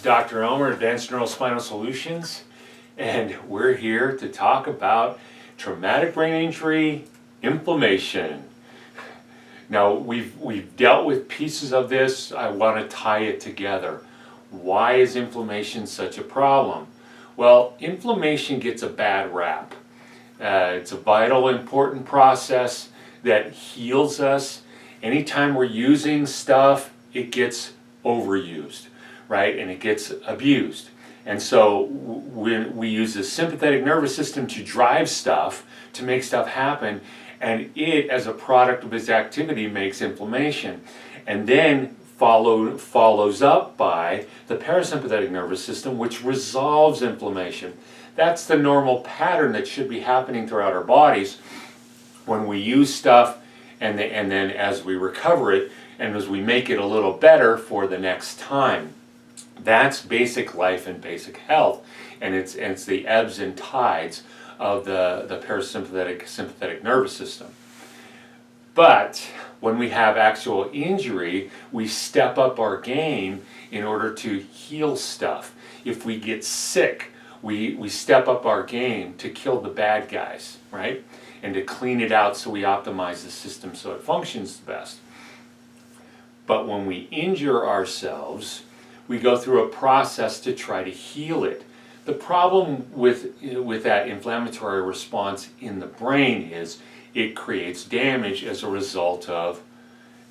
Dr. Elmer, Advanced Neurospinal Solutions, and we're here to talk about traumatic brain injury, inflammation. Now, we've dealt with pieces of this. I want to tie it together. Why is inflammation such a problem? Well, inflammation gets a bad rap. It's a vital, important process that heals us. Anytime we're using stuff, it gets overused, right? And it gets abused. And so we use the sympathetic nervous system to drive stuff, to make stuff happen, and it, as a product of its activity, makes inflammation. And then follows up by the parasympathetic nervous system, which resolves inflammation. That's the normal pattern that should be happening throughout our bodies when we use stuff, and then as we recover it, and as we make it a little better for the next time. That's basic life and basic health, and it's the ebbs and tides of the parasympathetic sympathetic nervous system. But when we have actual injury, we step up our game in order to heal stuff. If we get sick, we step up our game to kill the bad guys, right? And to clean it out so we optimize the system so it functions the best. But when we injure ourselves, we go through a process to try to heal it. The problem with that inflammatory response in the brain is it creates damage as a result of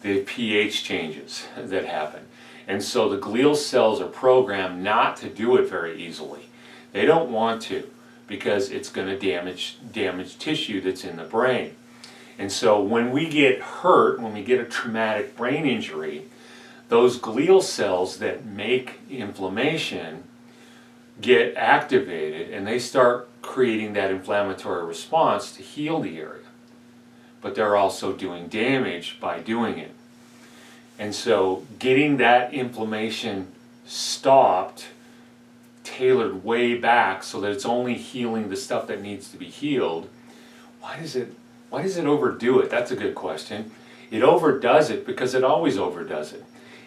the pH changes that happen. And so the glial cells are programmed not to do it very easily. They don't want to, because it's going to damage tissue that's in the brain. And so when we get hurt, when we get a traumatic brain injury, those glial cells that make inflammation get activated, and they start creating that inflammatory response to heal the area. But they're also doing damage by doing it. And so getting that inflammation stopped, tailored way back so that it's only healing the stuff that needs to be healed, why does it overdo it? That's a good question. It overdoes it because it always overdoes it.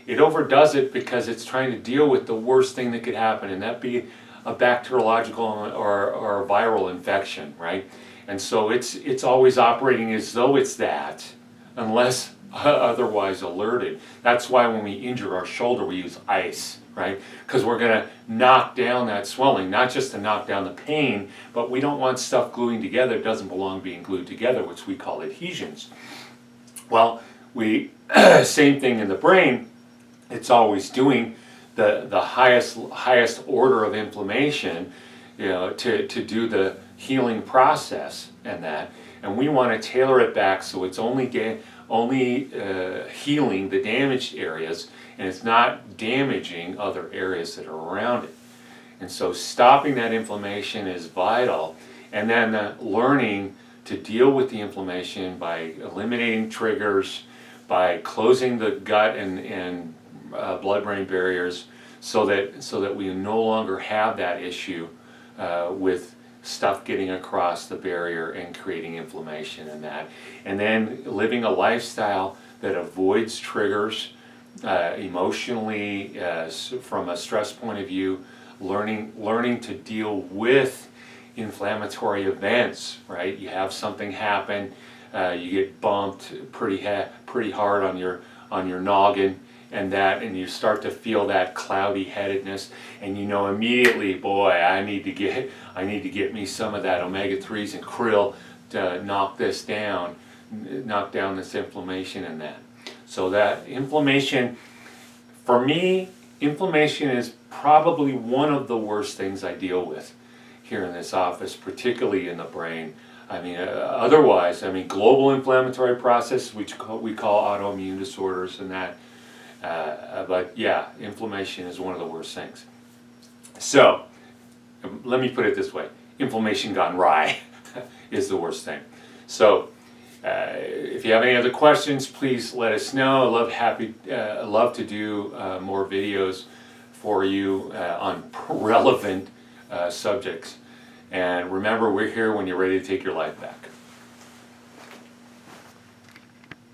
It overdoes it because it's trying to deal with the worst thing that could happen, and that be a bacteriological or a viral infection, right? And so it's always operating as though it's that, unless otherwise alerted. That's why when we injure our shoulder, we use ice, right? Because we're going to knock down that swelling, not just to knock down the pain, but we don't want stuff gluing together. It doesn't belong being glued together, which we call adhesions. Well, same thing in the brain. It's always doing the highest order of inflammation, to do the healing process and we want to tailor it back so it's only healing the damaged areas, and it's not damaging other areas that are around it. And so stopping that inflammation is vital, and then learning to deal with the inflammation by eliminating triggers, by closing the gut and blood-brain barriers, so that we no longer have that issue with stuff getting across the barrier and creating inflammation and then living a lifestyle that avoids triggers emotionally, from a stress point of view, learning to deal with inflammatory events, right? You have something happen, you get bumped pretty hard on your noggin, and you start to feel that cloudy headedness, and you know immediately, boy, I need to get me some of that omega-3s and krill to knock down this inflammation and that. So that inflammation, for me, inflammation is probably one of the worst things I deal with here in this office, particularly in the brain. I mean, otherwise, global inflammatory process, which we call autoimmune disorders and that. But yeah, inflammation is one of the worst things. So, let me put it this way. Inflammation gone awry is the worst thing. So, if you have any other questions, please let us know. I love to do more videos for you on relevant subjects. And remember, we're here when you're ready to take your life back.